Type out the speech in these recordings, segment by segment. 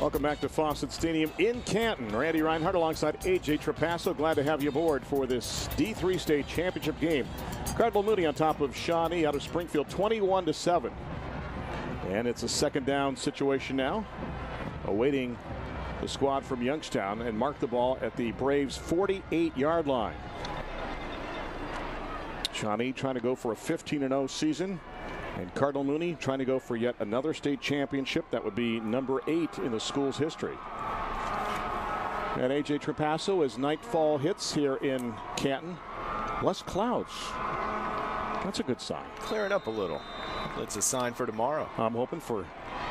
Welcome back to Fawcett Stadium in Canton. Randy Rhinehart alongside AJ Trapasso. Glad to have you aboard for this D3 state championship game. Cardinal Mooney on top of Shawnee out of Springfield, 21-7. And it's a second down situation now, awaiting the squad from Youngstown, and mark the ball at the Braves' 48-yard line. Shawnee trying to go for a 15-0 season. And Cardinal Mooney trying to go for yet another state championship. That would be number 8 in the school's history. And AJ Trapasso, as nightfall hits here in Canton, less clouds. That's a good sign. Clearing up a little. That's a sign for tomorrow. I'm hoping for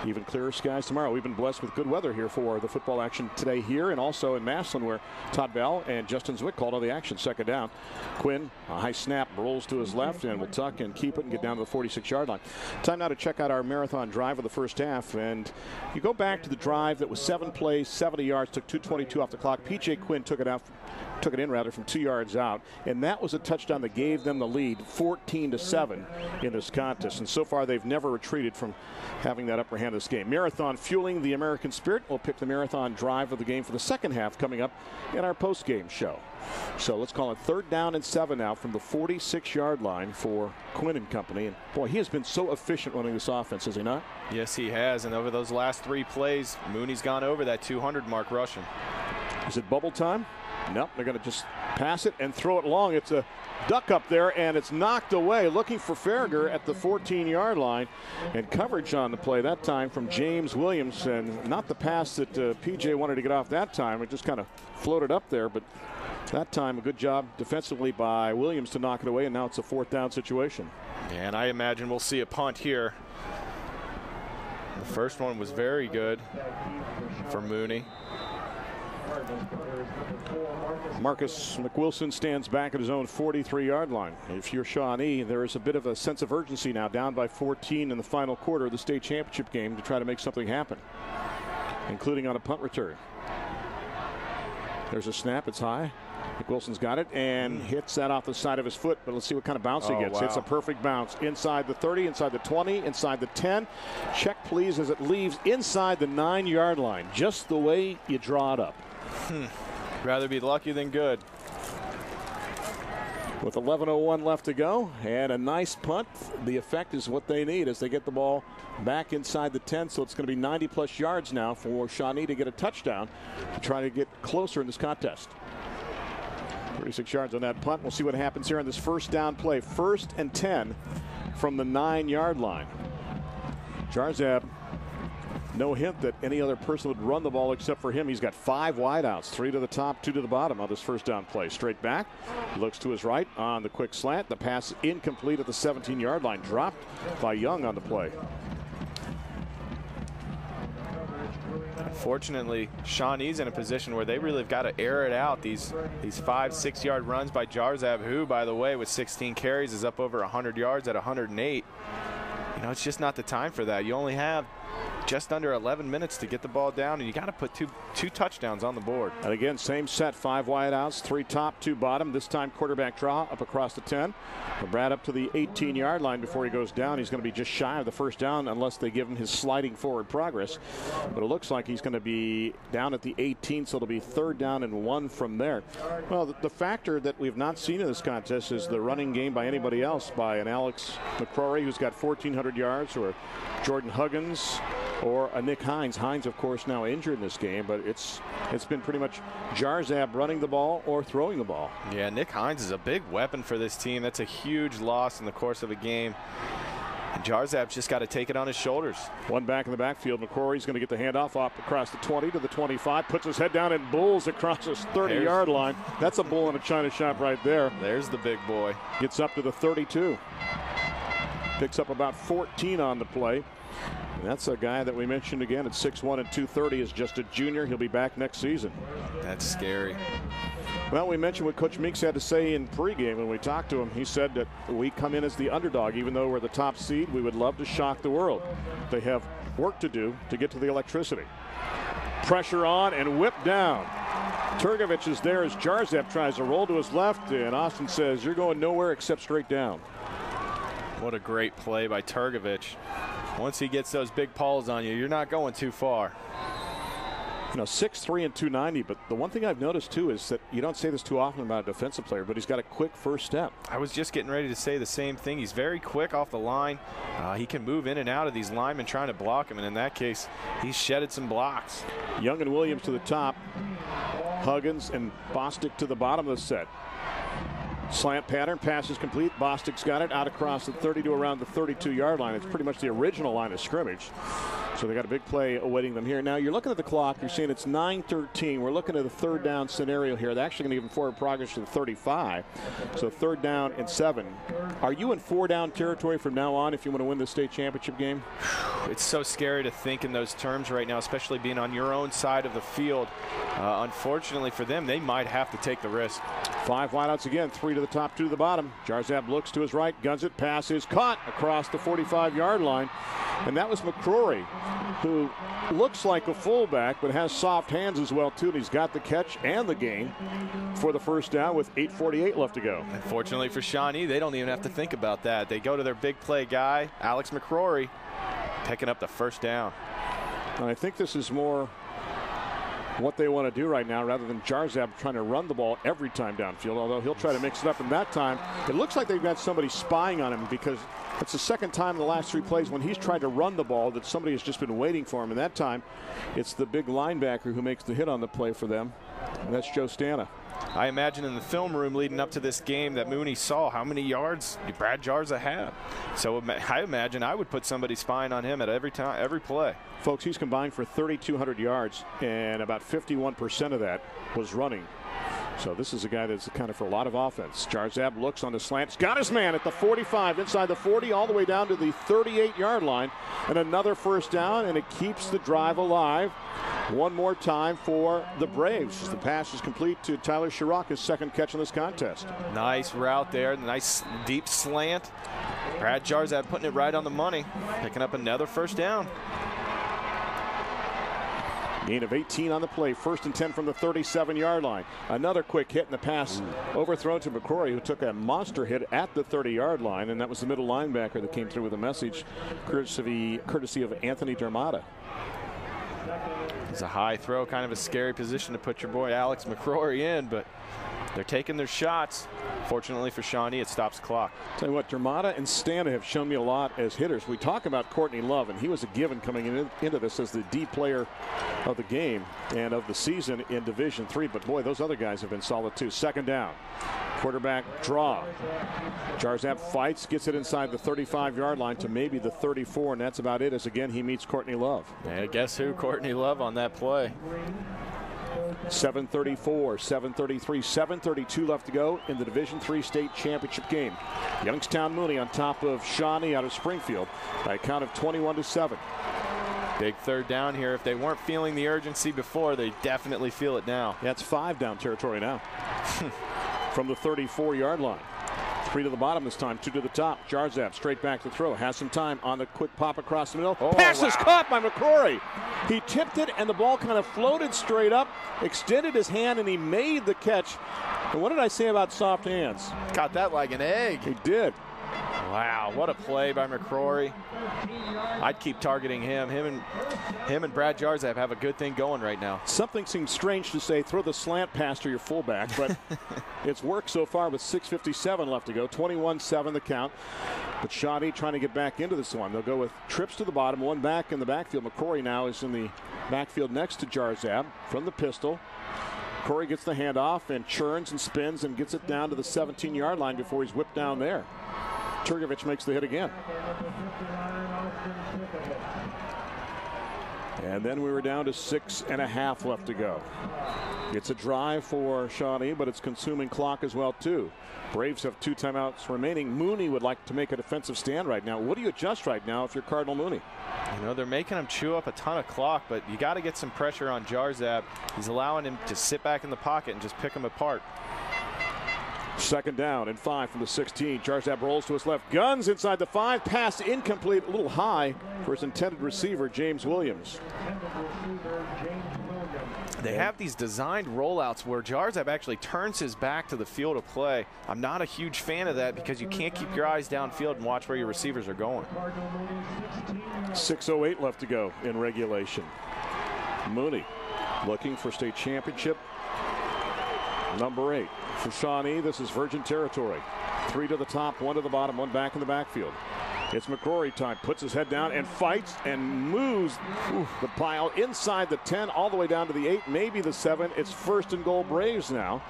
even clearer skies tomorrow. We've been blessed with good weather here for the football action today here and also in Massillon, where Todd Bell and Justin Zwick called all the action. Second down. Quinn, a high snap, rolls to his left and will tuck and keep it and get down to the 46-yard line. Time now to check out our marathon drive of the first half. And you go back to the drive that was 7 plays, 70 yards, took 2:22 off the clock. P.J. Quinn took it in from 2 yards out, and that was a touchdown that gave them the lead 14-7 in this contest. And so far they've never retreated from having that upper hand of this game. Marathon fueling the American spirit. We'll pick the marathon drive of the game for the second half coming up in our post-game show. So let's call it 3rd down and 7 now from the 46-yard line for Quinn and company. And boy, he has been so efficient running this offense, has he not? Yes, he has. And over those last 3 plays, Mooney's gone over that 200 mark rushing. Is it bubble time? Nope, they're going to just pass it and throw it long. It's a duck up there, and it's knocked away. Looking for Farragher at the 14-yard line, and coverage on the play that time from James Williams, and not the pass that PJ wanted to get off that time. It just kind of floated up there, but that time a good job defensively by Williams to knock it away, and now it's a 4th down situation. And I imagine we'll see a punt here. The first one was very good for Mooney. Marcus McWilson stands back at his own 43-yard line. If you're Shawnee, there is a bit of a sense of urgency now, down by 14 in the final quarter of the state championship game, to try to make something happen, including on a punt return. There's a snap. It's high. McWilson's got it and hits that off the side of his foot, but let's see what kind of bounce he gets. Wow. It's a perfect bounce. Inside the 30, inside the 20, inside the 10. Check, please, as it leaves inside the 9-yard line, just the way you draw it up. Rather be lucky than good. With 11:01 left to go and a nice punt, the effect is what they need as they get the ball back inside the 10. So it's going to be 90-plus yards now for Shawnee to get a touchdown to try to get closer in this contest. 36 yards on that punt. We'll see what happens here on this first down play. 1st and 10 from the 9-yard line. Jarzab, no hint that any other person would run the ball except for him. He's got 5 wideouts, 3 to the top, 2 to the bottom on this first down play. Straight back, looks to his right on the quick slant. The pass incomplete at the 17-yard line, dropped by Young on the play. Unfortunately, Shawnee's in a position where they really have got to air it out. These 5-6 yard runs by Jarzab, who, by the way, with 16 carries is up over 100 yards at 108. You know, it's just not the time for that. You only have just under 11 minutes to get the ball down, and you got to put two touchdowns on the board. And again, same set, 5 wideouts, 3 top, 2 bottom. This time quarterback draw up across the 10. Brad up to the 18-yard line before he goes down. He's going to be just shy of the first down unless they give him his sliding forward progress. But it looks like he's going to be down at the 18, so it'll be 3rd down and 1 from there. Well, the factor that we've not seen in this contest is the running game by anybody else, by an Alex McCrory, who's got 1,400 yards, or Jordan Huggins, or a Nick Hines. Hines, of course, now injured in this game, but it's been pretty much Jarzab running the ball or throwing the ball. Yeah, Nick Hines is a big weapon for this team. That's a huge loss in the course of a game. And Jarzab's just got to take it on his shoulders. One back in the backfield. McCrory's going to get the handoff up across the 20 to the 25. Puts his head down and bulls across his 30-yard line. That's a bull in a china shop right there. There's the big boy. Gets up to the 32. Picks up about 14 on the play. And that's a guy that we mentioned again at 6'1" and 230, is just a junior. He'll be back next season. That's scary. Well, we mentioned what Coach Meeks had to say in pregame when we talked to him. He said that we come in as the underdog. Even though we're the top seed, we would love to shock the world. They have work to do to get to the electricity. Pressure on and whip down. Turgovich is there as Jarzab tries to roll to his left, and Austin says, "You're going nowhere except straight down." What a great play by Turgovich. Once he gets those big paws on you, you're not going too far. You know, 6'3" and 290, but the one thing I've noticed too is that you don't say this too often about a defensive player, but he's got a quick first step. I was just getting ready to say the same thing. He's very quick off the line. He can move in and out of these linemen trying to block him, and in that case, he's shedded some blocks. Young and Williams to the top. Huggins and Bostic to the bottom of the set. Slant pattern, pass is complete. Bostic's got it out across the 30 to around the 32-yard line. It's pretty much the original line of scrimmage. So they got a big play awaiting them here. Now you're looking at the clock. You're seeing it's 9:13. We're looking at a third down scenario here. They're actually going to give them forward progress to the 35. So third down and 7. Are you in 4-down territory from now on if you want to win the state championship game? It's so scary to think in those terms right now, especially being on your own side of the field. Unfortunately for them, they might have to take the risk. 5 wideouts again, 3 to the top, 2 to the bottom. Jarzab looks to his right, guns it, pass is caught across the 45-yard line. And that was McCrory, who looks like a fullback but has soft hands as well too. And he's got the catch and the gain for the first down with 8:48 left to go. Unfortunately for Shawnee, they don't even have to think about that. They go to their big play guy, Alex McCrory, picking up the first down. And I think this is more what they want to do right now rather than Jarzab trying to run the ball every time downfield, although he'll try to mix it up. And that time, it looks like they've got somebody spying on him because it's the second time in the last 3 plays when he's tried to run the ball that somebody has just been waiting for him. And that time, it's the big linebacker who makes the hit on the play for them, and that's Joe Stana. I imagine in the film room leading up to this game that Mooney saw how many yards Brad Jarza had. So I imagine I would put somebody spying on him at every play. Folks, he's combined for 3,200 yards, and about 51% of that was running. So this is a guy that's accounted for a lot of offense. Jarzab looks on the slant. He's got his man at the 45, inside the 40, all the way down to the 38-yard line. And another first down, and it keeps the drive alive. One more time for the Braves. The pass is complete to Tyler Chirac, his second catch in this contest. Nice route there. Nice deep slant. Brad Jarzab putting it right on the money. Picking up another first down. Gain of 18 on the play. 1st and 10 from the 37-yard line. Another quick hit in the pass overthrown to McCrory, who took a monster hit at the 30-yard line, and that was the middle linebacker that came through with a message courtesy of Anthony Dermata. It's a high throw, kind of a scary position to put your boy Alex McCrory in, but they're taking their shots. Fortunately for Shawnee, it stops the clock. Tell you what, Dermata and Stana have shown me a lot as hitters. We talk about Courtney Love, and he was a given coming into this as the D player of the game and of the season in Division III. But boy, those other guys have been solid too. 2nd down. Quarterback draw. Jarzab fights, gets it inside the 35-yard line to maybe the 34, and that's about it as again he meets Courtney Love. Yeah, guess who? Courtney Love on that play. 7:34, 7:33, 7:32 left to go in the Division III state championship game. Youngstown Mooney on top of Shawnee out of Springfield by a count of 21-7. Big third down here. If they weren't feeling the urgency before, they definitely feel it now. Yeah, it's 5-down territory now. From the 34-yard line. 3 to the bottom this time, 2 to the top. Jarzab straight back to throw. Has some time on the quick pop across the middle. Pass is caught by McCrory. He tipped it, and the ball kind of floated straight up, extended his hand, and he made the catch. And what did I say about soft hands? Got that like an egg. He did. Wow, what a play by McCrory. I'd keep targeting him. Him and Brad Jarzab have a good thing going right now. Something seems strange to say, throw the slant pass to your fullback, but it's worked so far with 6:57 left to go. 21-7 the count. But Shawnee trying to get back into this one. They'll go with trips to the bottom, one back in the backfield. McCrory now is in the backfield next to Jarzab from the pistol. Corey gets the handoff and churns and spins and gets it down to the 17-yard line before he's whipped down there. Turgovich makes the hit again. And then we were down to 6.5 left to go. It's a drive for Shawnee, but it's consuming clock as well, too. Braves have 2 timeouts remaining. Mooney would like to make a defensive stand right now. What do you adjust right now if you're Cardinal Mooney? You know, they're making him chew up a ton of clock, but you got to get some pressure on Jarzab. He's allowing him to sit back in the pocket and just pick him apart. 2nd down and 5 from the 16. Jarzab rolls to his left. Guns inside the 5. Pass incomplete. A little high for his intended receiver, James Williams. They have these designed rollouts where Jarzab actually turns his back to the field of play. I'm not a huge fan of that because you can't keep your eyes downfield and watch where your receivers are going. 6:08 left to go in regulation. Mooney looking for state championship number 8. For Shawnee, this is virgin territory. 3 to the top, 1 to the bottom, 1 back in the backfield. It's McCrory time. Puts his head down and fights and moves the pile inside the 10 all the way down to the 8, maybe the 7. It's 1st and goal Braves now.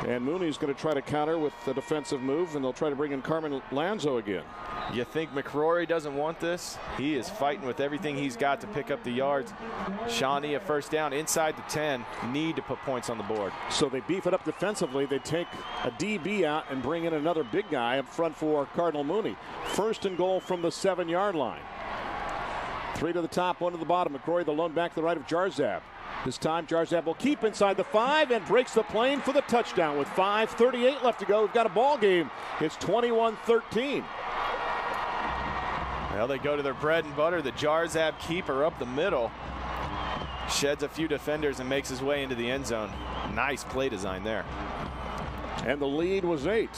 And Mooney's going to try to counter with the defensive move, and they'll try to bring in Carmen Lanzo again. You think McCrory doesn't want this? He is fighting with everything he's got to pick up the yards. Shawnee a first down inside the 10. Need to put points on the board. So they beef it up defensively. They take a DB out and bring in another big guy up front for Cardinal Mooney. 1st and goal from the 7-yard line. 3 to the top, 1 to the bottom. McCrory the lone back to the right of Jarzab. This time Jarzab will keep inside the 5 and breaks the plane for the touchdown with 5:38 left to go. We've got a ball game. It's 21-13. Well, they go to their bread and butter. The Jarzab keeper up the middle. Sheds a few defenders and makes his way into the end zone. Nice play design there. And the lead was 8.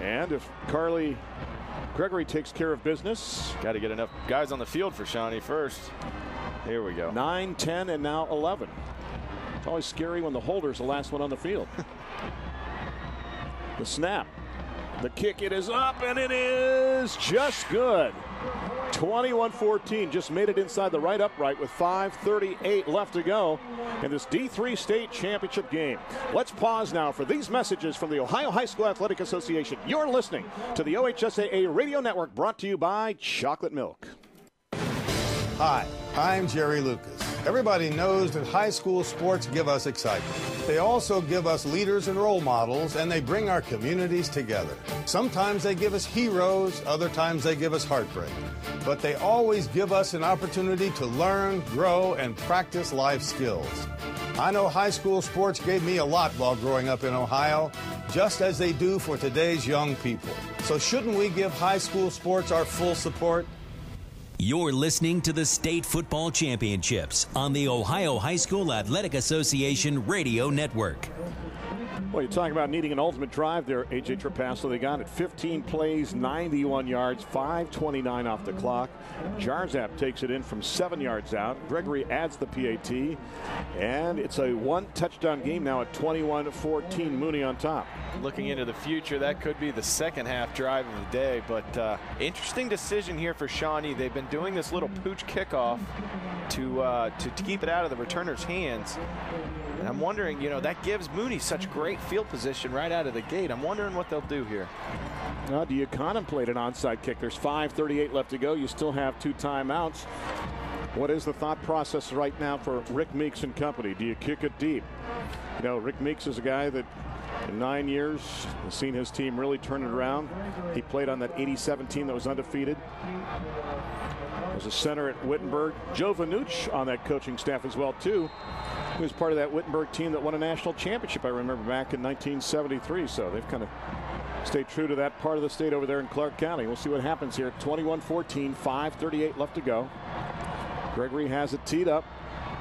And if Gregory takes care of business. Got to get enough guys on the field for Shawnee first. Here we go. 9, 10, and now 11. It's always scary when the holder's the last one on the field. The snap. The kick, it is up, and it is just good. 21-14, just made it inside the right upright with 5:38 left to go in this D3 state championship game. Let's pause now for these messages from the Ohio High School Athletic Association. You're listening to the OHSAA Radio Network, brought to you by Chocolate Milk. Hi, I'm Jerry Lucas. Everybody knows that high school sports give us excitement. They also give us leaders and role models, and they bring our communities together. Sometimes they give us heroes, other times they give us heartbreak. But they always give us an opportunity to learn, grow, and practice life skills. I know high school sports gave me a lot while growing up in Ohio, just as they do for today's young people. So shouldn't we give high school sports our full support? You're listening to the State Football Championships on the Ohio High School Athletic Association Radio Network. Well, you're talking about needing an ultimate drive there, A.J. Trapasso. They got it. 15 plays, 91 yards, 5:29 off the clock. Jarzab takes it in from 7 yards out. Gregory adds the PAT, and it's a 1-touchdown game now at 21-14. Mooney on top. Looking into the future, that could be the second half drive of the day, but interesting decision here for Shawnee. They've been doing this little pooch kickoff to keep it out of the returner's hands. And I'm wondering, that gives Mooney such great field position right out of the gate. I'm wondering what they'll do here. Do you contemplate an onside kick? There's 5:38 left to go. You still have 2 timeouts. What is the thought process right now for Rick Meeks and company? Do you kick it deep? Rick Meeks is a guy that in 9 years has seen his team really turn it around. He played on that 87 team that was undefeated. There's a center at Wittenberg. Joe Vanucci on that coaching staff as well, too. He was part of that Wittenberg team that won a national championship, I remember, back in 1973. So they've kind of stayed true to that part of the state over there in Clark County. We'll see what happens here. 21-14, 5:38 left to go. Gregory has it teed up.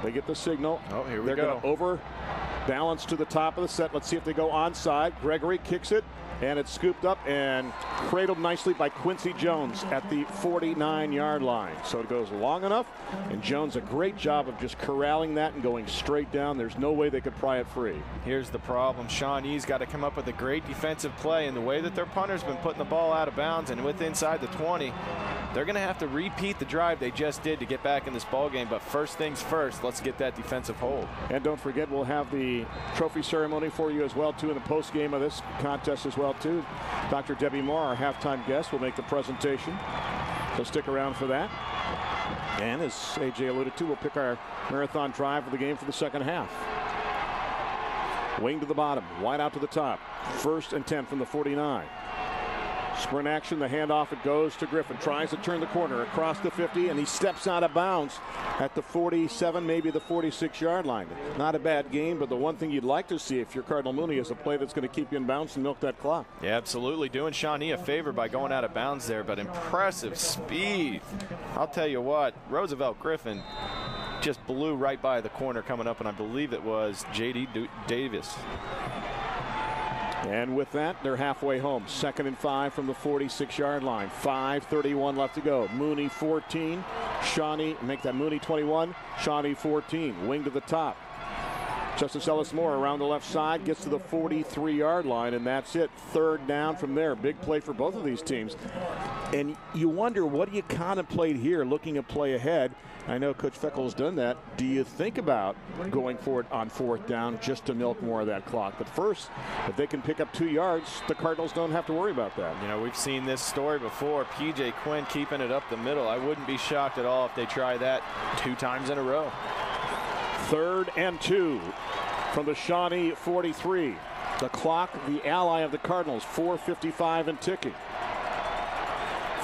They get the signal. Oh, here we They're go. going to overbalance to the top of the set. Let's see if they go onside. Gregory kicks it, and it's scooped up and cradled nicely by Quincy Jones at the 49-yard line. So it goes long enough, and Jones a great job of just corralling that and going straight down. There's no way they could pry it free. Here's the problem. Shawnee's got to come up with a great defensive play, and the way that their punter's been putting the ball out of bounds and with inside the 20, they're going to have to repeat the drive they just did to get back in this ball game. But first things first, let's get that defensive hold. And don't forget, we'll have the trophy ceremony for you as well, too, in the post game of this contest as well, too. Dr. Debbie Moore, our halftime guest, will make the presentation. So stick around for that. And as AJ alluded to, we'll pick our marathon drive of the game for the second half. Wing to the bottom, wide out to the top. 1st and 10 from the 49. Sprint action, the handoff, it goes to Griffin. Tries to turn the corner across the 50, and he steps out of bounds at the 47, maybe the 46-yard line. Not a bad game, but the one thing you'd like to see if you're Cardinal Mooney is a play that's going to keep you in bounds and milk that clock. Yeah, absolutely. Doing Shawnee a favor by going out of bounds there, but impressive speed. I'll tell you what, Roosevelt Griffin just blew right by the corner coming up, and I believe it was J.D. Davis. And with that, they're halfway home. 2nd and 5 from the 46-yard line. 5:31 left to go. Mooney 14. Shawnee, make that Mooney 21. Shawnee 14. Wing to the top. Justice Ellis-Moore around the left side, gets to the 43-yard line, and that's it. 3rd down from there. Big play for both of these teams. And you wonder, what do you contemplate here, looking at play ahead? I know Coach Feckel's done that. Do you think about going for it on 4th down just to milk more of that clock? But first, if they can pick up 2 yards, the Cardinals don't have to worry about that. You know, we've seen this story before. P.J. Quinn keeping it up the middle. I wouldn't be shocked at all if they try that 2 times in a row. 3rd and 2 from the Shawnee 43. The clock, the ally of the Cardinals, 4:55 and ticking.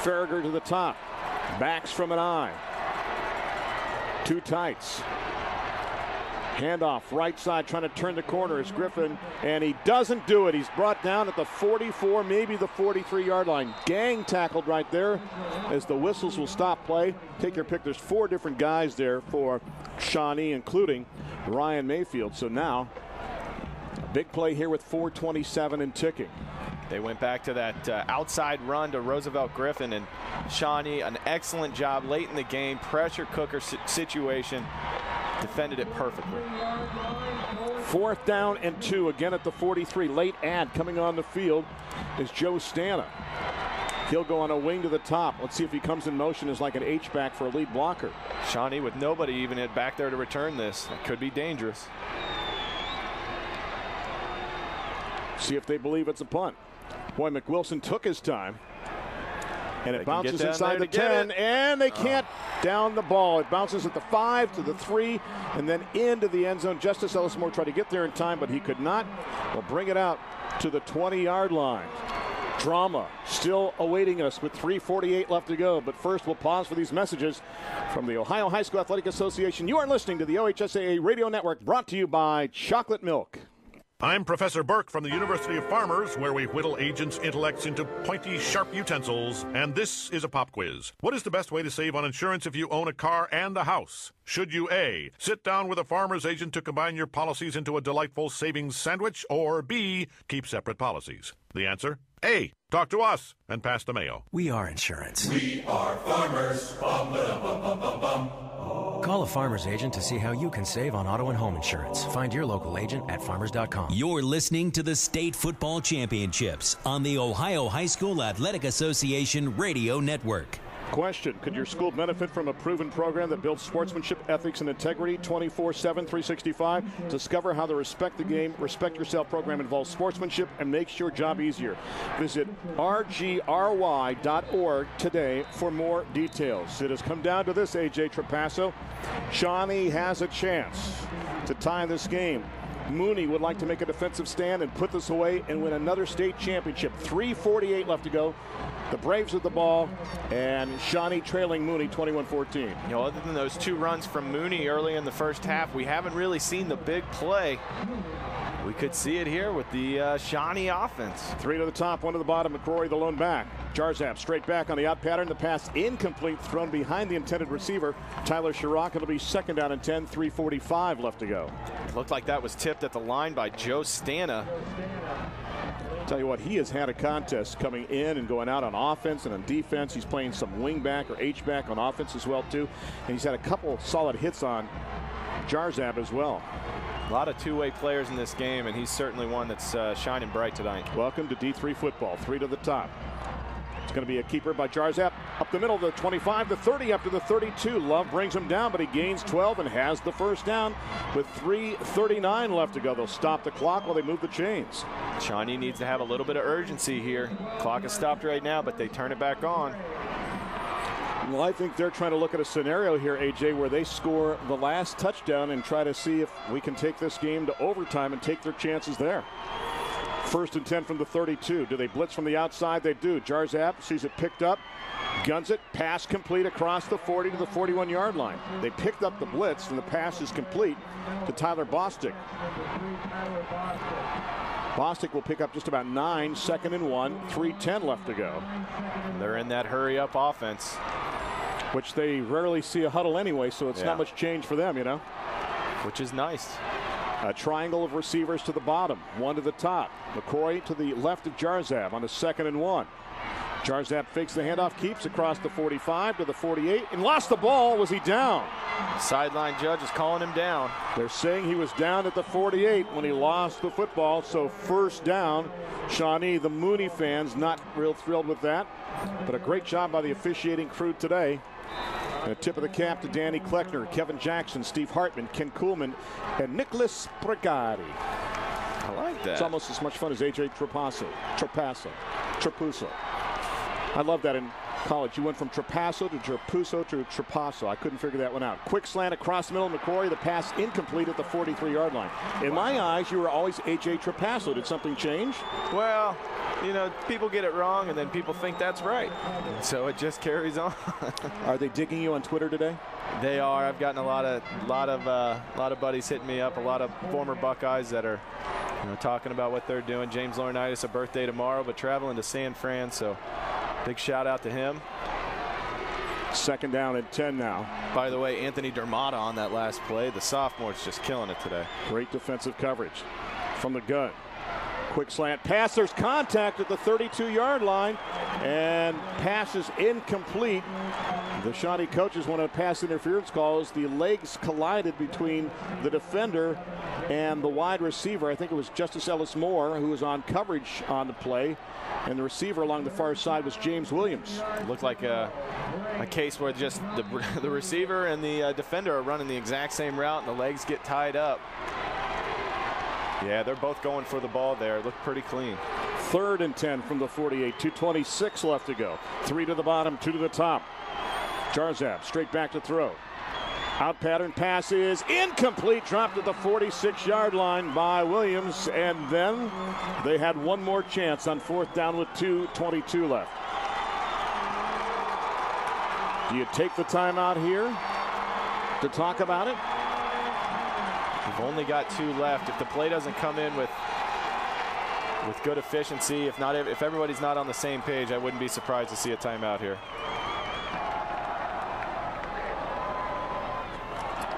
Farragher to the top. Backs from an eye. 2 tights. Handoff right side, trying to turn the corner is Griffin, and he doesn't do it. He's brought down at the 44, maybe the 43-yard line. Gang tackled right there as the whistles will stop play. Take your pick. There's 4 different guys there for Shawnee, including Ryan Mayfield. So now a big play here with 4:27 and ticking. They went back to that outside run to Roosevelt Griffin, and Shawnee, an excellent job late in the game. Pressure cooker situation. Defended it perfectly. 4th down and 2 again at the 43. Late ad coming on the field is Joe Stana. He'll go on a wing to the top. Let's see if he comes in motion as like an H-back for a lead blocker. Shawnee with nobody even back there to return this. It could be dangerous. See if they believe it's a punt. Boy, McWilson took his time. And it bounces inside the 10, and they can't down the ball. It bounces at the 5 to the 3, and then into the end zone. Justice Ellis-Moore tried to get there in time, but he could not. They'll bring it out to the 20-yard line. Drama still awaiting us with 3:48 left to go. But first, we'll pause for these messages from the Ohio High School Athletic Association. You are listening to the OHSAA Radio Network, brought to you by Chocolate Milk. I'm Professor Burke from the University of Farmers, where we whittle agents' intellects into pointy, sharp utensils. And this is a pop quiz. What is the best way to save on insurance if you own a car and a house? Should you A, sit down with a farmer's agent to combine your policies into a delightful savings sandwich, or B, keep separate policies? The answer? A, talk to us and pass the mayo. We are insurance. We are farmers. Bum, ba-dum, bum, bum, bum, bum. Call a farmer's agent to see how you can save on auto and home insurance. Find your local agent at farmers.com. You're listening to the State Football Championships on the Ohio High School Athletic Association Radio Network. Question: could your school benefit from a proven program that builds sportsmanship, ethics, and integrity 24/7, 365? Discover how the Respect the Game, Respect Yourself program involves sportsmanship and makes your job easier. Visit rgry.org today for more details. It has come down to this, AJ Trapasso. Shawnee has a chance to tie this game. Mooney would like to make a defensive stand and put this away and win another state championship. 3:48 left to go. The Braves with the ball, and Shawnee trailing Mooney 21-14. You know, other than those 2 runs from Mooney early in the first half, we haven't really seen the big play. We could see it here with the Shawnee offense. 3 to the top, 1 to the bottom. McCrory, the lone back. Jarzab straight back on the out pattern. The pass incomplete, thrown behind the intended receiver, Tyler Sherrock. It'll be 2nd down and 10, 3:45 left to go. It looked like that was tipped at the line by Joe Stana. Tell you what, he has had a contest coming in and going out on offense and on defense. He's playing some wing back or H-back on offense as well, too. And he's had a couple solid hits on Jarzab as well. A lot of two-way players in this game, and he's certainly one that's shining bright tonight. Welcome to D3 football. 3 to the top. It's going to be a keeper by Jarzab. Up the middle, the 25, the 30, up to the 32. Love brings him down, but he gains 12 and has the first down with 3:39 left to go. They'll stop the clock while they move the chains. Shawnee needs to have a little bit of urgency here. Clock is stopped right now, but they turn it back on. Well, I think they're trying to look at a scenario here, AJ, where they score the last touchdown and try to see if we can take this game to overtime and take their chances there. 1st and 10 from the 32. Do they blitz from the outside? They do. Jarzab sees it picked up, guns it, pass complete across the 40 to the 41-yard line. They picked up the blitz, and the pass is complete to Tyler Bostic. Bostic will pick up just about 9, 2nd and 1, 3:10 left to go. They're in that hurry-up offense, which they rarely see a huddle anyway, so it's not much change for them, you know. Which is nice. A triangle of receivers to the bottom, one to the top. McCoy to the left of Jarzab on a 2nd and 1. Jarzab fakes the handoff, keeps across the 45 to the 48, and lost the ball. Was he down? Sideline judge is calling him down. They're saying he was down at the 48 when he lost the football, so first down. Shawnee, the Mooney fans, not real thrilled with that, but a great job by the officiating crew today. And a tip of the cap to Danny Kleckner, Kevin Jackson, Steve Hartman, Ken Kuhlman, and Nicholas Brigatti. I like that. It's almost as much fun as A.J. Trapasso. I love that in college. You went from Trapasso to Trapasso. I couldn't figure that one out. Quick slant across the middle. McCoy, the pass incomplete at the 43-yard line. In my eyes, you were always A.J. Trapasso. Did something change? Well, you know, people get it wrong, and then people think that's right. So it just carries on. Are they digging you on Twitter today? They are. I've gotten a lot of buddies hitting me up. A lot of former Buckeyes that are, you know, talking about what they're doing. James Laurinaitis, a birthday tomorrow, but traveling to San Fran. So big shout out to him. 2nd down and 10 now. By the way, Anthony Dermata on that last play. The sophomore's just killing it today. Great defensive coverage from the gun. Quick slant pass. There's contact at the 32-yard line, and pass is incomplete. The Shawnee coaches want a pass interference call as the legs collided between the defender and the wide receiver. I think it was Justice Ellis Moore who was on coverage on the play, and the receiver along the far side was James Williams. It looked like a case where just the receiver and the defender are running the exact same route, and the legs get tied up. Yeah, they're both going for the ball there. It looked pretty clean. 3rd and 10 from the 48. 2:26 left to go. 3 to the bottom, 2 to the top. Jarzab straight back to throw. Out pattern pass is incomplete. Dropped at the 46-yard line by Williams. And then they had one more chance on 4th down with 2:22 left. Do you take the timeout here to talk about it? We've only got 2 left. If the play doesn't come in with good efficiency, if everybody's not on the same page, I wouldn't be surprised to see a timeout here.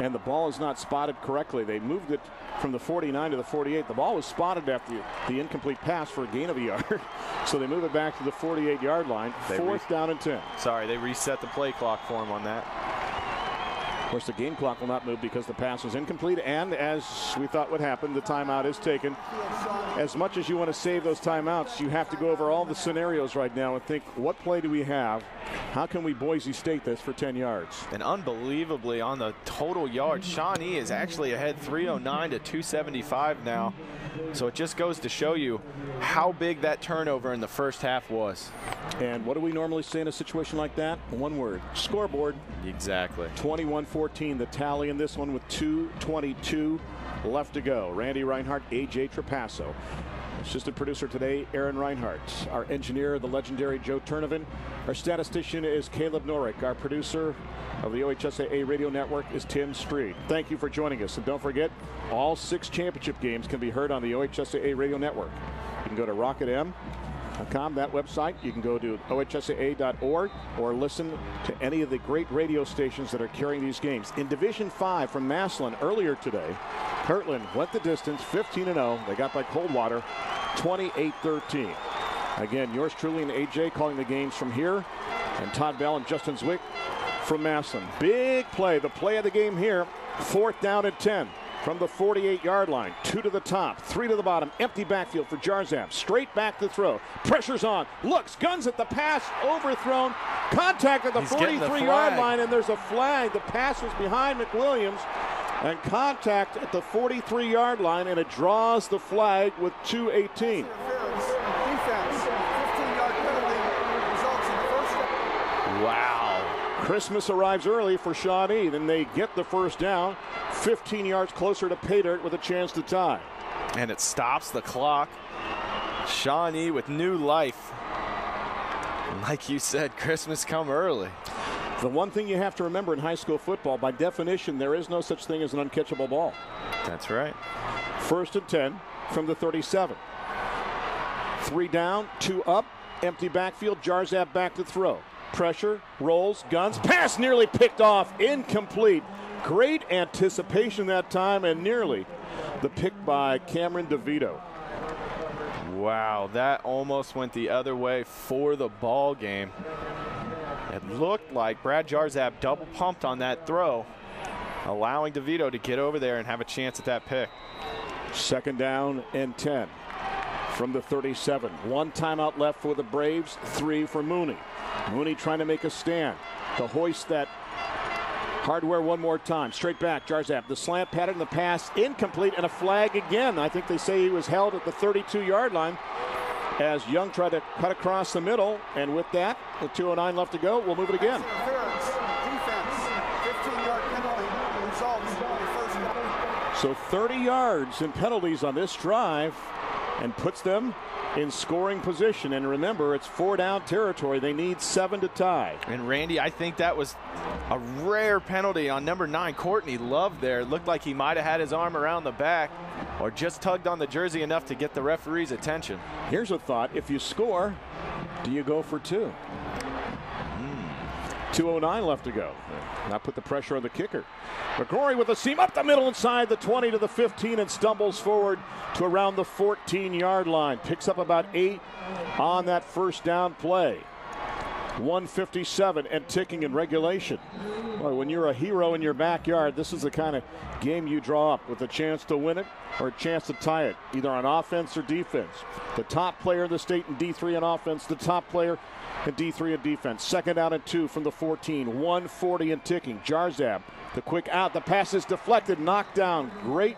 And the ball is not spotted correctly. They moved it from the 49 to the 48. The ball was spotted after the incomplete pass for a gain of a yard. So they move it back to the 48-yard line. 4th down and 10. Sorry, they reset the play clock for him on that. Of course, the game clock will not move because the pass was incomplete, and as we thought would happen, the timeout is taken. As much as you want to save those timeouts, you have to go over all the scenarios right now and think, what play do we have? How can we Boise State this for 10 yards? And unbelievably, on the total yards, Shawnee is actually ahead 309 to 275 now. So it just goes to show you how big that turnover in the first half was. And what do we normally say in a situation like that? One word: scoreboard. Exactly. 21-14 the tally in this one with 2:22 left to go. Randy Rhinehart, A.J. Trapasso. Assistant producer today, Aaron Rhinehart. Our engineer, the legendary Joe Turnovan. Our statistician is Caleb Norick. Our producer of the OHSAA radio network is Tim Street. Thank you for joining us. And don't forget, all 6 championship games can be heard on the OHSAA radio network. You can go to rocketm.com, that website. You can go to OHSAA.org or listen to any of the great radio stations that are carrying these games. In Division 5 from Massillon earlier today, Kirtland went the distance, 15-0. They got by Coldwater, 28-13. Again, yours truly and AJ calling the games from here, and Todd Bell and Justin Zwick from Massillon. Big play, the play of the game here. 4th down and 10 from the 48-yard line. 2 to the top, 3 to the bottom. Empty backfield for Jarzab. Straight back to throw. Pressure's on. Looks, guns at the pass. Overthrown. Contact at the 43-yard line, and there's a flag. The pass was behind McWilliams. And contact at the 43-yard line, and it draws the flag with 2:18. Wow. Christmas arrives early for Shawnee. Then they get the first down, 15 yards closer to pay dirt with a chance to tie. And it stops the clock. Shawnee with new life. Like you said, Christmas come early. The one thing you have to remember in high school football, by definition, there is no such thing as an uncatchable ball. That's right. 1st and 10 from the 37. 3 down, 2 up, empty backfield. Jarzab back to throw. Pressure, rolls, guns, pass nearly picked off, incomplete. Great anticipation that time, and nearly The pick by Cameron DeVito. Wow, that almost went the other way for the ball game. It looked like Brad Jarzab double pumped on that throw, allowing DeVito to get over there and have a chance at that pick. 2nd down and 10 from the 37. 1 timeout left for the Braves, 3 for Mooney. Mooney trying to make a stand to hoist that hardware one more time. Straight back, Jarzab. The slant pattern, the pass incomplete, and a flag again. I think they say he was held at the 32-yard line as Young tried to cut across the middle. And with that, with 2:09 left to go, we'll move it again. So 30 yards and penalties on this drive and puts them in scoring position. And remember, it's 4-down territory. They need 7 to tie. And Randy, I think that was a rare penalty on number 9, Courtney Love there. It looked like he might have had his arm around the back or just tugged on the jersey enough to get the referee's attention. Here's a thought. If you score, do you go for 2? 2:09 left to go. Not put the pressure on the kicker. McCrory with a seam up the middle inside the 20 to the 15 and stumbles forward to around the 14-yard line. Picks up about 8 on that first down play. 1:57 and ticking in regulation. Well, when you're a hero in your backyard, this is the kind of game you draw up with a chance to win it or a chance to tie it, either on offense or defense. The top player in the state in D3 on offense, the top player in D3 in defense. 2nd down and 2 from the 14. 1:40 and ticking. Jarzab, the quick out. The pass is deflected, knocked down. Great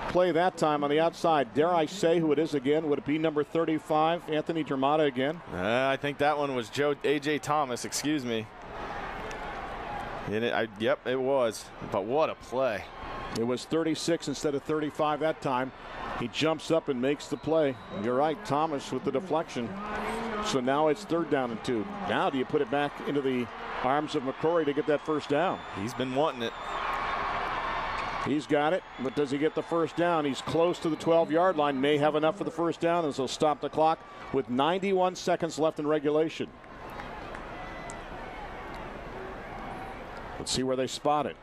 play that time on the outside. Dare I say who it is again? Would it be number 35, Anthony Dermata again? I think that one was A.J. Thomas, excuse me. Yep, it was. But what a play. It was 36 instead of 35 that time. He jumps up and makes the play. You're right, Thomas with the deflection. So now it's 3rd down and 2. Now do you put it back into the arms of McCrory to get that first down? He's been wanting it. He's got it, but does he get the first down? He's close to the 12-yard line. May have enough for the first down, as he'll stop the clock with 91 seconds left in regulation. Let's see where they spot it.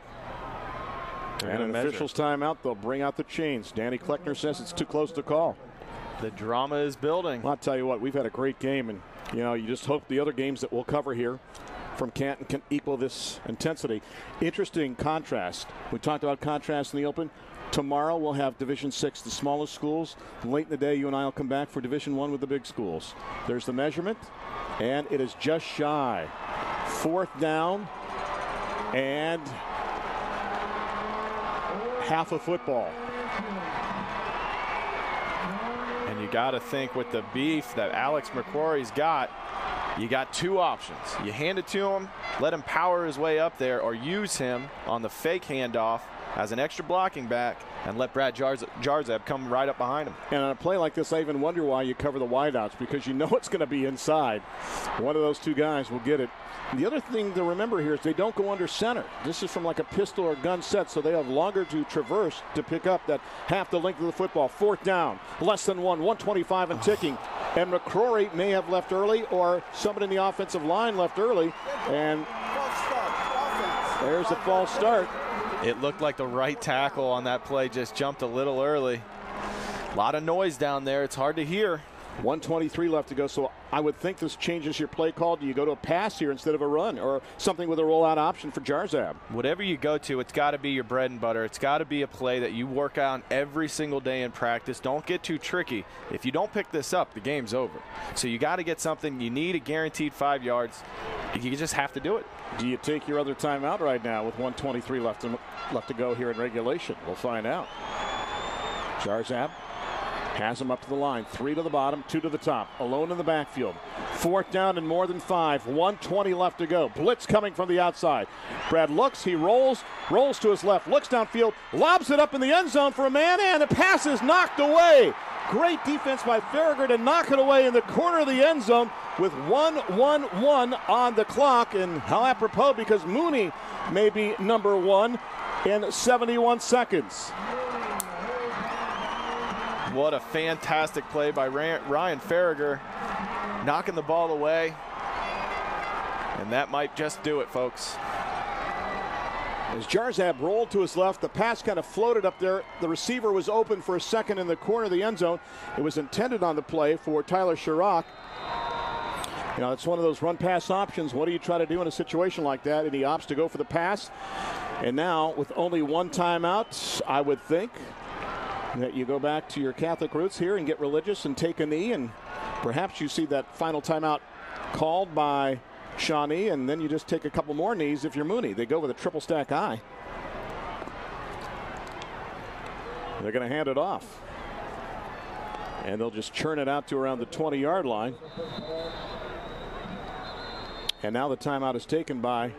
And an official's timeout, they'll bring out the chains. Danny Kleckner says it's too close to call. The drama is building. Well, I'll tell you what, we've had a great game, and you just hope the other games that we'll cover here from Canton can equal this intensity. Interesting contrast. We talked about contrast in the open. Tomorrow we'll have Division 6, the smallest schools. Late in the day, you and I will come back for Division 1 with the big schools. There's the measurement, and it is just shy. 4th down and half a football. And you got to think with the beef that Alex McCrory's got, you got 2 options. You hand it to him, let him power his way up there, or use him on the fake handoff as an extra blocking back and let Brad Jarzab come right up behind him. And on a play like this, I even wonder why you cover the wideouts, because you know it's going to be inside. One of those 2 guys will get it. And the other thing to remember here is they don't go under center. This is from like a pistol or gun set, so they have longer to traverse to pick up that half the length of the football. 4th down, less than 125 and ticking. And McCrory may have left early, or somebody in the offensive line left early. And there's a false start. It looked like the right tackle on that play just jumped a little early. A lot of noise down there. It's hard to hear. 1:23 left to go, so I would think this changes your play call. Do you go to a pass here instead of a run, or something with a rollout option for Jarzab? Whatever you go to, it's got to be your bread and butter. It's got to be a play that you work on every single day in practice. Don't get too tricky. If you don't pick this up, the game's over. So you got to get something. You need a guaranteed 5 yards. You just have to do it. Do you take your other timeout right now with 1:23 left to go here in regulation? We'll find out. Jarzab has him up to the line. 3 to the bottom, 2 to the top. Alone in the backfield. 4th down and more than 5. 1:20 left to go. Blitz coming from the outside. Brad looks, he rolls to his left, looks downfield, lobs it up in the end zone for a man, and the pass is knocked away. Great defense by Farragher to knock it away in the corner of the end zone with 1:11 on the clock. And how apropos, because Mooney may be number 1 in 71 seconds. What a fantastic play by Ryan Farragher, knocking the ball away. And that might just do it, folks. As Jarzab rolled to his left, the pass kind of floated up there. The receiver was open for a second in the corner of the end zone. It was intended on the play for Tyler Sherrock. You know, it's one of those run-pass options. What do you try to do in a situation like that? And he opts to go for the pass. And now, with only one timeout, I would think that you go back to your Catholic roots here and get religious and take a knee. And perhaps you see that final timeout called by Shawnee, and then you just take a couple more knees if you're Mooney. They go with a triple stack eye. They're going to hand it off. And they'll just churn it out to around the 20-yard line. And now the timeout is taken by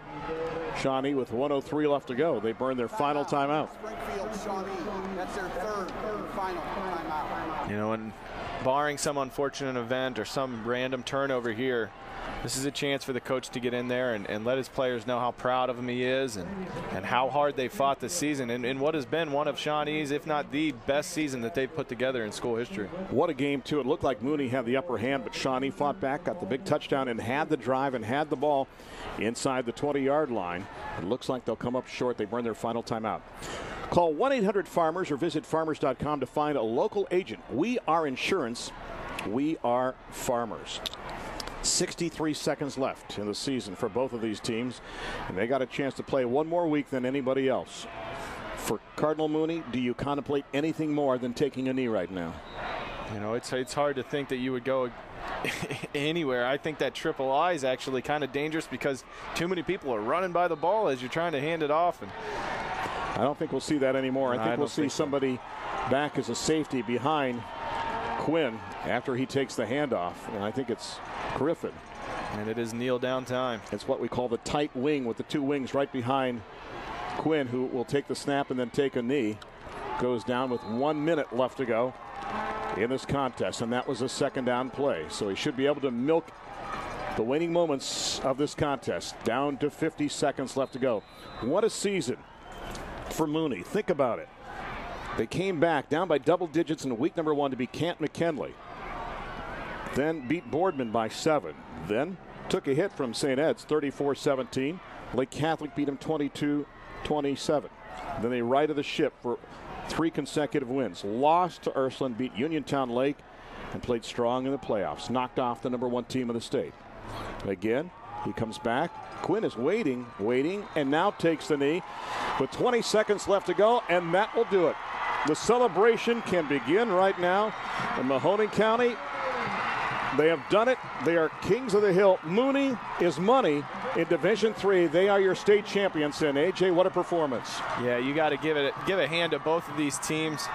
Shawnee with 1:03 left to go. They burn their final timeout. Springfield, Shawnee, that's their third final timeout. You know, and barring some unfortunate event or some random turnover here, this is a chance for the coach to get in there and let his players know how proud of him he is and how hard they fought this season in what has been one of Shawnee's, if not the best season that they've put together in school history. What a game, too. It looked like Mooney had the upper hand, but Shawnee fought back, got the big touchdown, and had the drive and had the ball inside the 20-yard line. It looks like they'll come up short. They burn their final timeout. Call 1-800-FARMERS or visit farmers.com to find a local agent. We are insurance. We are farmers. 63 seconds left in the season for both of these teams, and they got a chance to play one more week than anybody else. For Cardinal Mooney, do you contemplate anything more than taking a knee right now? You know, it's hard to think that you would go anywhere. I think that triple I is actually kind of dangerous because too many people are running by the ball as you're trying to hand it off. And I don't think we'll see that anymore. I think we'll see somebody back as a safety behind Quinn after he takes the handoff, and I think it's Griffin. And it is kneel down time. It's what we call the tight wing, with the two wings right behind Quinn, who will take the snap and then take a knee. Goes down with 1 minute left to go in this contest, and that was a second down play. So he should be able to milk the waning moments of this contest. Down to 50 seconds left to go. What a season for Mooney. Think about it. They came back down by double digits in week number 1 to beat Canton McKinley. Then beat Boardman by 7. Then took a hit from St. Ed's 34-17. Lake Catholic beat him 22-27. Then they righted the ship for 3 consecutive wins. Lost to Ursuline, beat Uniontown Lake, and played strong in the playoffs. Knocked off the number 1 team of the state. Again, he comes back. Quinn is waiting, and now takes the knee with 20 seconds left to go, and that will do it. The celebration can begin right now in Mahoning County. They have done it. They are kings of the hill. Mooney is money in Division III. They are your state champions. And AJ, what a performance! Yeah, you got to give a hand to both of these teams.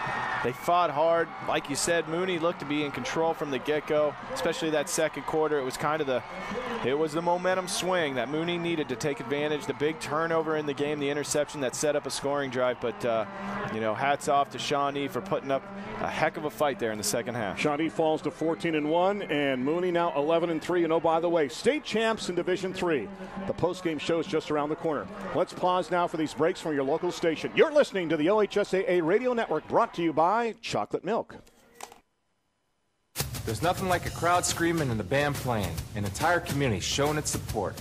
They fought hard. Like you said, Mooney looked to be in control from the get-go, especially that second quarter. It was kind of the momentum swing that Mooney needed to take advantage. The big turnover in the game, the interception that set up a scoring drive. But you know, hats off to Shawnee for putting up a heck of a fight there in the second half. Shawnee falls to 14-1, and Mooney now 11-3. And oh, by the way, state champs in Division III. The post-game show is just around the corner. Let's pause now for these breaks from your local station. You're listening to the OHSAA Radio Network, brought to you by Chocolate Milk. There's nothing like a crowd screaming and the band playing, an entire community showing its support.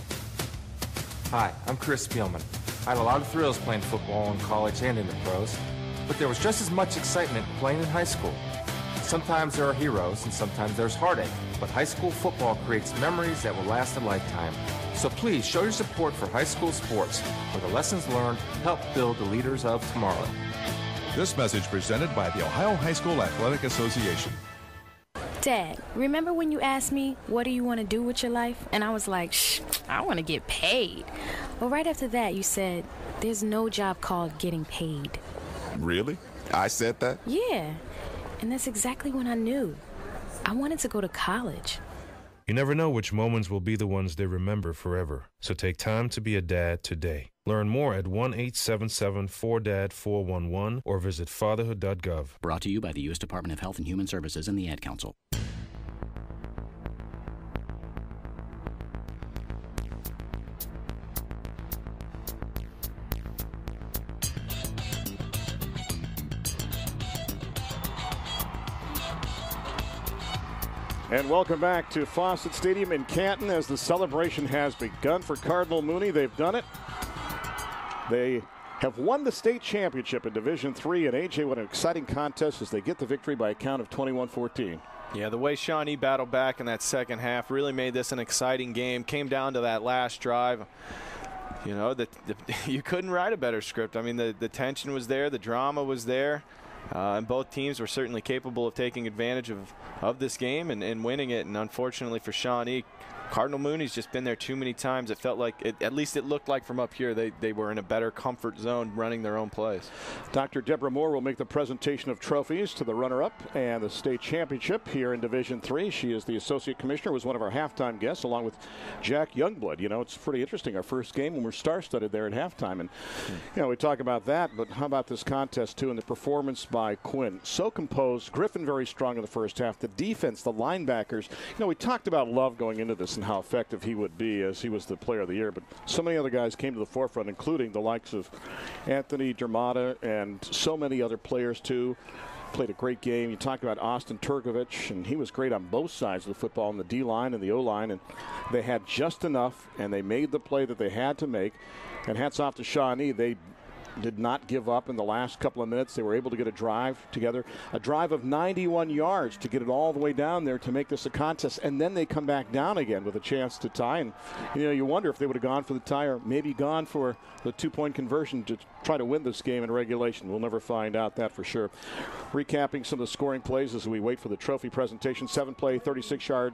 Hi, I'm Chris Spielman. I had a lot of thrills playing football in college and in the pros, but there was just as much excitement playing in high school. Sometimes there are heroes and sometimes there's heartache, but high school football creates memories that will last a lifetime. So please show your support for high school sports, where the lessons learned help build the leaders of tomorrow. This message presented by the Ohio High School Athletic Association. Dad, remember when you asked me, what do you want to do with your life? And I was like, I want to get paid. Well, right after that, you said, there's no job called getting paid. Really? I said that? Yeah. And that's exactly when I knew. I wanted to go to college. You never know which moments will be the ones they remember forever. So take time to be a dad today. Learn more at 1-877-4DAD-411 or visit fatherhood.gov. Brought to you by the U.S. Department of Health and Human Services and the Ad Council. And welcome back to Fawcett Stadium in Canton as the celebration has begun for Cardinal Mooney. They've done it. They have won the state championship in Division III. And AJ, what an exciting contest as they get the victory by a count of 21-14. Yeah, the way Shawnee battled back in that second half really made this an exciting game. Came down to that last drive. You know, you couldn't write a better script. I mean, the tension was there, the drama was there, and both teams were certainly capable of taking advantage of this game and winning it. And unfortunately for Shawnee, Cardinal Mooney's just been there too many times. It felt like, at least it looked like from up here, they were in a better comfort zone running their own plays. Dr. Deborah Moore will make the presentation of trophies to the runner-up and the state championship here in Division III. She is the associate commissioner, was one of our halftime guests, along with Jack Youngblood. You know, it's pretty interesting. Our first game when we're star-studded there at halftime. And, you know, we talk about that, but how about this contest, too, and the performance by Quinn? So composed. Griffin very strong in the first half. The defense, the linebackers. You know, we talked about Love going into this and how effective he would be as he was the player of the year, but so many other guys came to the forefront, including the likes of Anthony Dermata and so many other players too. Played a great game. You talk about Austin Turkovich, and he was great on both sides of the football, on the D-line and the O-line, and they had just enough, and they made the play that they had to make. And hats off to Shawnee. They did not give up in the last couple of minutes. They were able to get a drive together, a drive of 91 yards to get it all the way down there to make this a contest, and then they come back down again with a chance to tie. And you know, you wonder if they would have gone for the tie or maybe gone for the two-point conversion to try to win this game in regulation. We'll never find out that for sure. Recapping some of the scoring plays as we wait for the trophy presentation. 7-play, 36-yard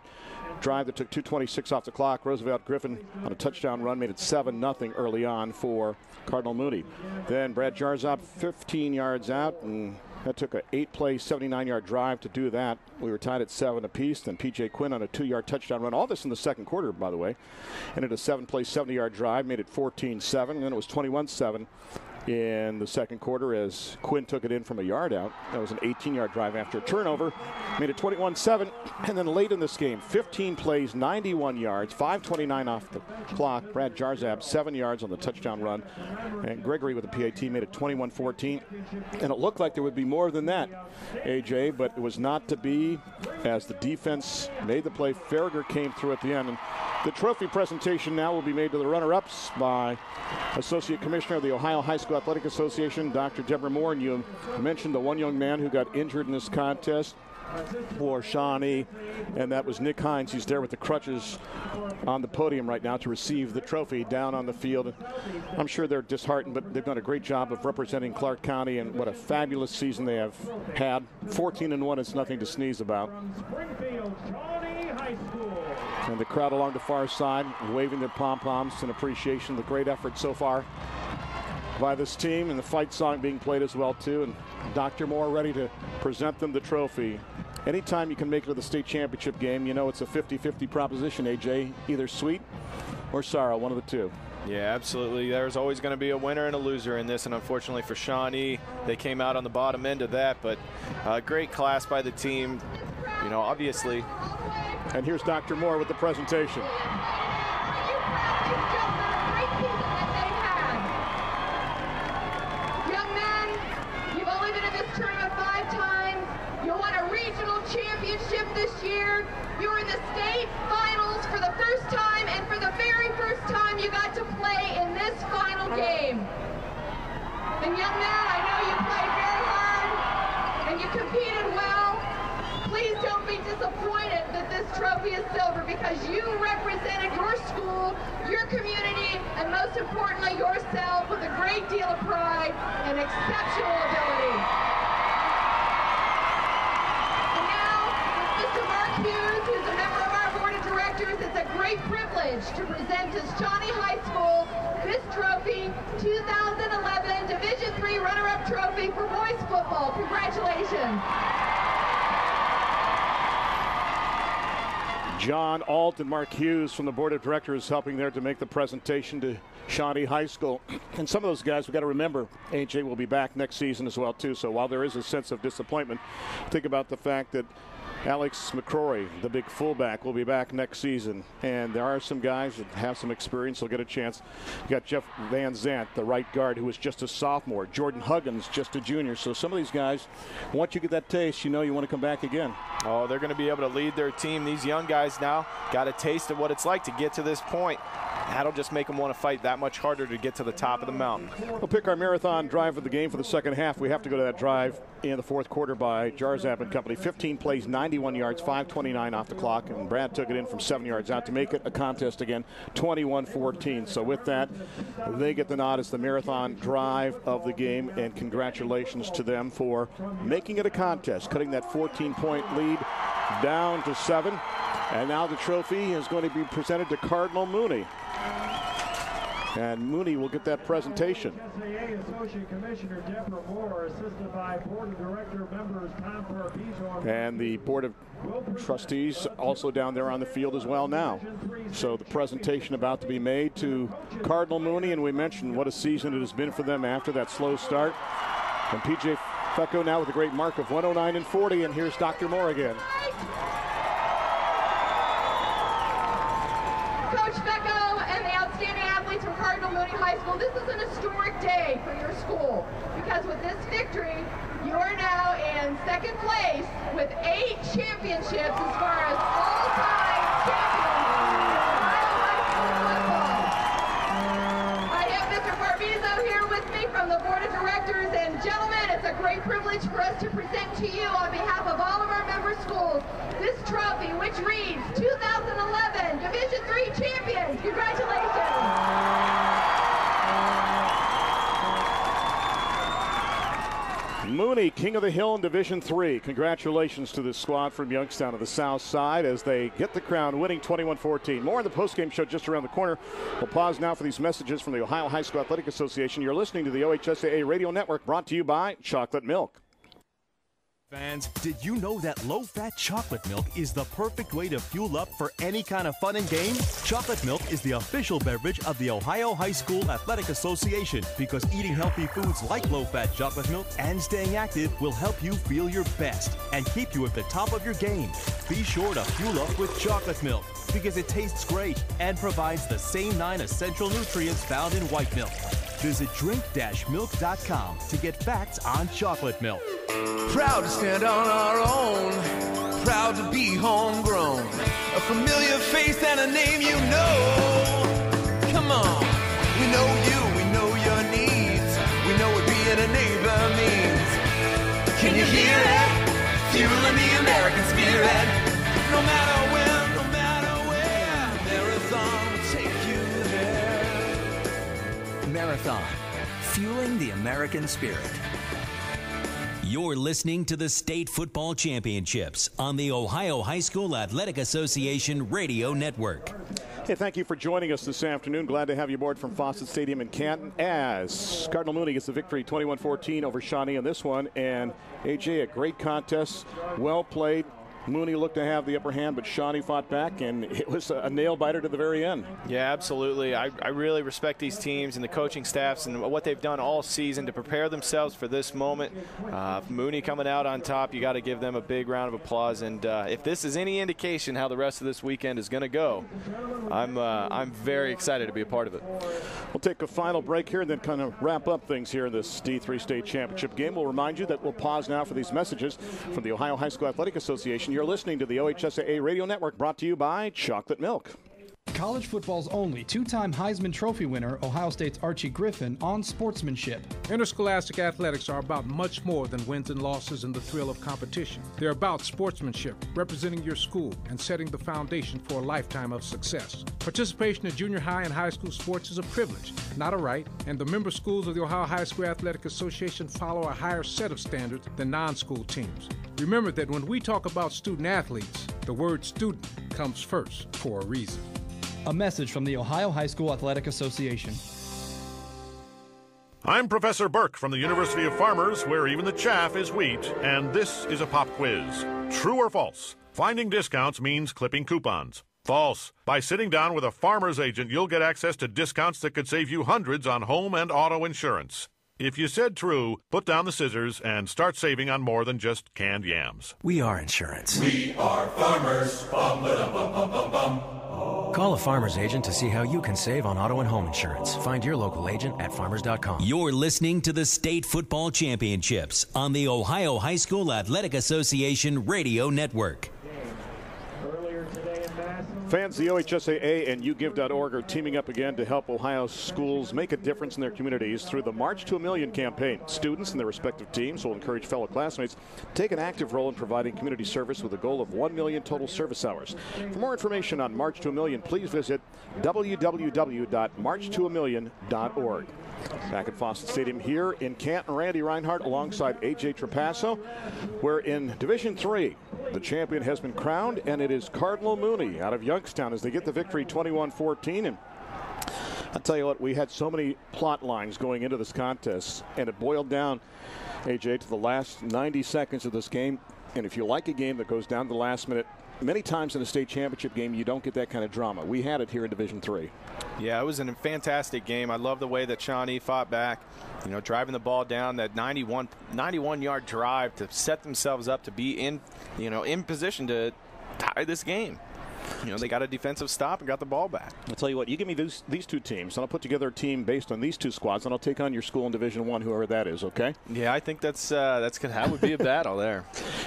drive that took 2:26 off the clock. Roosevelt Griffin on a touchdown run made it 7-0 early on for Cardinal Mooney. Then Brad Jarzab 15 yards out, and that took an 8-play, 79-yard drive to do that. We were tied at 7 apiece. Then P.J. Quinn on a 2-yard touchdown run. All this in the second quarter, by the way. And at a 7-play, 70-yard drive, made it 14-7. And then it was 21-7 in the second quarter as Quinn took it in from a yard out. That was an 18-yard drive after a turnover. Made it 21-7. And then late in this game, 15 plays, 91 yards, 5:29 off the clock. Brad Jarzab, 7 yards on the touchdown run. And Gregory with the PAT made it 21-14. And it looked like there would be more than that, AJ, but it was not to be as the defense made the play. Farragher came through at the end. And the trophy presentation now will be made to the runner-ups by Associate Commissioner of the Ohio High School Athletic Association, Dr. Deborah Moore. And you mentioned the one young man who got injured in this contest for Shawnee, and that was Nick Hines. He's there with the crutches on the podium right now to receive the trophy down on the field. I'm sure they're disheartened, but they've done a great job of representing Clark County, and what a fabulous season they have had. 14-1 is nothing to sneeze about. And the crowd along the far side waving their pom-poms in appreciation of the great effort so far by this team, and the fight song being played as well too. And Dr. Moore ready to present them the trophy. Anytime you can make it to the state championship game, you know it's a 50-50 proposition, AJ. Either sweet or sorrow, one of the two. Yeah, absolutely. There's always going to be a winner and a loser in this, and unfortunately for Shawnee, they came out on the bottom end of that, but great class by the team, you know, obviously. And here's Dr. Moore with the presentation. Young men, you've only been in this tournament 5 times. You won a regional championship this year. You were in the state finals for the first time, and for the very first time you got to play in this final game. And young man, I know you played very hard and you competed well. Please don't be disappointed that this trophy is silver, because you represented your school, your community, and most importantly yourself with a great deal of pride and exceptional ability. And now, Mr. Mark Hughes, who's a member of our board of directors, it's a great privilege to present to Shawnee High School this trophy, 2011 Division III runner-up trophy for boys football. Congratulations. John Alt and Mark Hughes from the board of directors helping there to make the presentation to Shawnee High School. And some of those guys, we've got to remember, AJ will be back next season as well, too. So while there is a sense of disappointment, think about the fact that Alex McCrory, the big fullback, will be back next season. And there are some guys that have some experience. They'll get a chance. You got Jeff Van Zandt, the right guard, who was just a sophomore. Jordan Huggins, just a junior. So some of these guys, once you get that taste, you know you want to come back again. Oh, they're going to be able to lead their team. These young guys now got a taste of what it's like to get to this point. That'll just make them want to fight that much harder to get to the top of the mountain. We'll pick our marathon drive of the game for the second half. We have to go to that drive in the fourth quarter by Jarzab and company. 15 plays, 91 yards, 5:29 off the clock, and Brad took it in from 7 yards out to make it a contest again, 21-14. So with that, they get the nod as the marathon drive of the game, and congratulations to them for making it a contest, cutting that 14-point lead down to 7. And now the trophy is going to be presented to Cardinal Mooney. And Mooney will get that presentation. And the Board of Trustees also down there on the field as well now. So the presentation about to be made to Cardinal Mooney, and we mentioned what a season it has been for them after that slow start. And P.J. Fecco now with a great mark of 109-40, and here's Dr. Moore again. Coach Fecco and the outstanding athletes from Cardinal Mooney High School, this is an historic day for your school, because with this victory, you are now in second place with 8 championships as far as all-time champions in Ohio High School football. I have Mr. Barbizo here with me from the Board of Directors, and gentlemen, it's a great privilege for us to present to you on behalf of all of our member schools this trophy, which reads 2011 Division III champions. Congratulations. Mooney, King of the Hill in Division III. Congratulations to this squad from Youngstown of the South Side as they get the crown, winning 21-14. More on the postgame show just around the corner. We'll pause now for these messages from the Ohio High School Athletic Association. You're listening to the OHSAA Radio Network, brought to you by Chocolate Milk. Fans, did you know that low-fat chocolate milk is the perfect way to fuel up for any kind of fun and games? Chocolate milk is the official beverage of the Ohio High School Athletic Association because eating healthy foods like low-fat chocolate milk and staying active will help you feel your best and keep you at the top of your game. Be sure to fuel up with chocolate milk because it tastes great and provides the same 9 essential nutrients found in white milk. Visit drink-milk.com to get facts on chocolate milk. Proud to stand on our own, proud to be homegrown, a familiar face and a name you know. Come on, we know you, we know your needs, we know what being a neighbor means. Can you hear it? Fueling the American spirit. No matter when, no matter where, Marathon will take you there. Marathon, fueling the American spirit. You're listening to the State Football Championships on the Ohio High School Athletic Association Radio Network. Hey, thank you for joining us this afternoon. Glad to have you aboard from Fawcett Stadium in Canton as Cardinal Mooney gets the victory 21-14 over Shawnee in this one. And, AJ, a great contest, well played. Mooney looked to have the upper hand, but Shawnee fought back, and it was a nail-biter to the very end. Yeah, absolutely. I really respect these teams and the coaching staffs and what they've done all season to prepare themselves for this moment. Mooney coming out on top, you got to give them a big round of applause. And if this is any indication how the rest of this weekend is going to go, I'm very excited to be a part of it. We'll take a final break here and then kind of wrap up things here in this D3 State Championship game. We'll remind you that we'll pause now for these messages from the Ohio High School Athletic Association. You're listening to the OHSAA Radio Network, brought to you by Chocolate Milk. College football's only 2-time Heisman Trophy winner, Ohio State's Archie Griffin, on sportsmanship. Interscholastic athletics are about much more than wins and losses and the thrill of competition. They're about sportsmanship, representing your school, and setting the foundation for a lifetime of success. Participation in junior high and high school sports is a privilege, not a right, and the member schools of the Ohio High School Athletic Association follow a higher set of standards than non-school teams. Remember that when we talk about student athletes, the word student comes first for a reason. A message from the Ohio High School Athletic Association. I'm Professor Burke from the University of Farmers, where even the chaff is wheat, and this is a pop quiz. True or false? Finding discounts means clipping coupons. False. By sitting down with a farmer's agent, you'll get access to discounts that could save you hundreds on home and auto insurance. If you said true, put down the scissors and start saving on more than just canned yams. We are insurance. We are Farmers. Bum, ba-dum, bum, bum, bum, bum. Call a Farmers agent to see how you can save on auto and home insurance. Find your local agent at farmers.com. You're listening to the State Football Championships on the Ohio High School Athletic Association Radio Network. Fans, the OHSAA and YouGive.org are teaming up again to help Ohio schools make a difference in their communities through the March to a Million campaign. Students and their respective teams will encourage fellow classmates to take an active role in providing community service with a goal of 1 million total service hours. For more information on March to a Million, please visit www.marchtoamillion.org. Back at Fawcett Stadium here in Canton, Randy Rhinehart alongside A.J. Trapasso. We're in Division III. The champion has been crowned, and it is Cardinal Mooney out of Youngstown as they get the victory 21-14. And I'll tell you what, we had so many plot lines going into this contest, and it boiled down, A.J., to the last 90 seconds of this game. And if you like a game that goes down to the last minute, many times in a state championship game, you don't get that kind of drama. We had it here in Division III. Yeah, it was a fantastic game. I love the way that Shawnee fought back, driving the ball down, that 91-yard drive to set themselves up to be in position to tie this game. They got a defensive stop and got the ball back. I'll tell you what, you give me these two teams, and I'll put together a team based on these two squads, and I'll take on your school in Division I, whoever that is, okay? Yeah, I think that would be a battle there.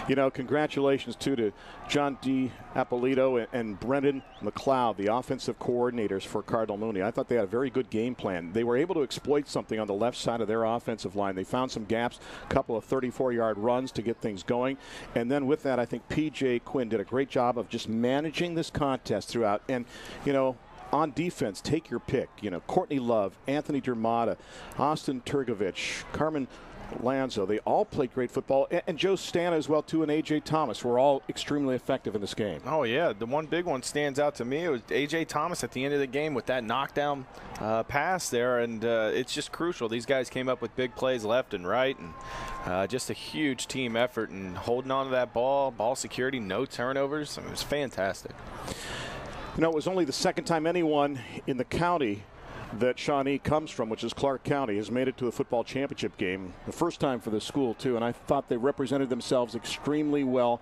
Congratulations, too, to John D. Appolito and Brendan McLeod, the offensive coordinators for Cardinal Mooney. I thought they had a very good game plan. They were able to exploit something on the left side of their offensive line. They found some gaps, a couple of 34-yard runs to get things going. And then with that, I think P.J. Quinn did a great job of just managing this contest throughout. And, on defense, take your pick. Courtney Love, Anthony Dermata, Austin Turgovich, Carmen Lanzo, they all played great football, and Joe Stana as well too, and A.J. Thomas were all extremely effective in this game. Oh yeah, the one big one stands out to me. It was A.J. Thomas at the end of the game with that knockdown pass there, and it's just crucial. These guys came up with big plays left and right, and just a huge team effort and holding on to that ball security, no turnovers. It was fantastic. It was only the second time anyone in the county that Shawnee comes from, which is Clark County, has made it to a football championship game. The first time for the school, too, and I thought they represented themselves extremely well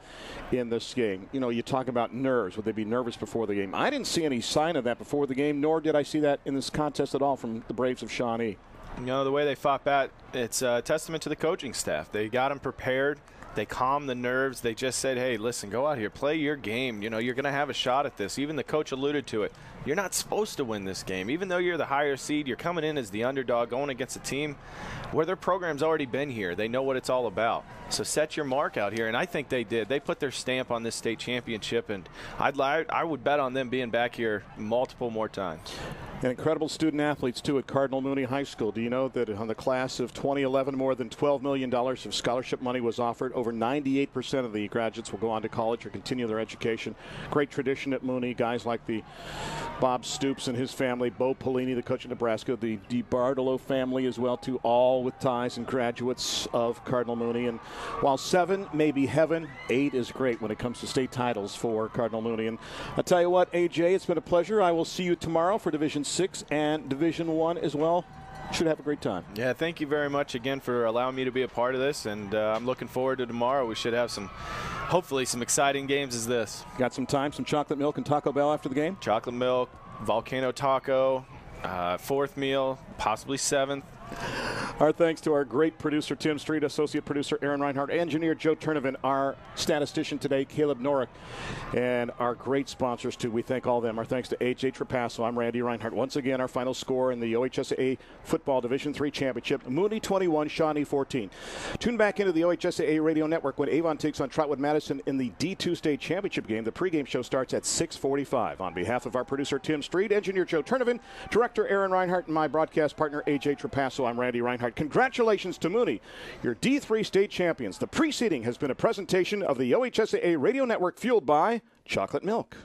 in this game. You talk about nerves. Would they be nervous before the game? I didn't see any sign of that before the game, nor did I see that in this contest at all from the Braves of Shawnee. The way they fought back, it's a testament to the coaching staff. They got them prepared. They calmed the nerves. They just said, hey, listen, go out here, play your game. You're going to have a shot at this. Even the coach alluded to it. You're not supposed to win this game. Even though you're the higher seed, you're coming in as the underdog, going against a team where their program's already been here. They know what it's all about. So set your mark out here, and I think they did. They put their stamp on this state championship, and I would bet on them being back here multiple more times. And incredible student athletes, too, at Cardinal Mooney High School. Do you know that on the class of 2011, more than $12 million of scholarship money was offered? Over 98% of the graduates will go on to college or continue their education. Great tradition at Mooney. Guys like the Bob Stoops and his family, Bo Pelini, the coach of Nebraska, the DiBartolo family as well, too, all with ties and graduates of Cardinal Mooney. And while 7 may be heaven, 8 is great when it comes to state titles for Cardinal Mooney. And I'll tell you what, AJ, it's been a pleasure. I will see you tomorrow for Division 6 and Division 1 as well. Should have a great time. Yeah, thank you very much again for allowing me to be a part of this, and I'm looking forward to tomorrow. We should have hopefully some exciting games as this. Got some time, some chocolate milk and Taco Bell after the game? Chocolate milk, volcano taco, 4th meal, possibly 7th. Our thanks to our great producer, Tim Street, associate producer, Aaron Rhinehart, engineer, Joe Turnevin, our statistician today, Caleb Norick, and our great sponsors, too. We thank all of them. Our thanks to A.J. Trapasso. I'm Randy Rhinehart. Once again, our final score in the OHSAA Football Division III Championship, Mooney 21, Shawnee 14. Tune back into the OHSAA Radio Network when Avon takes on Trotwood Madison in the D2 State Championship game. The pregame show starts at 6:45. On behalf of our producer, Tim Street, engineer, Joe Turnevin, director, Aaron Rhinehart, and my broadcast partner, A.J. Trapasso, I'm Randy Rhinehart. Congratulations to Mooney, your D3 state champions. The preceding has been a presentation of the OHSAA Radio Network, fueled by chocolate milk.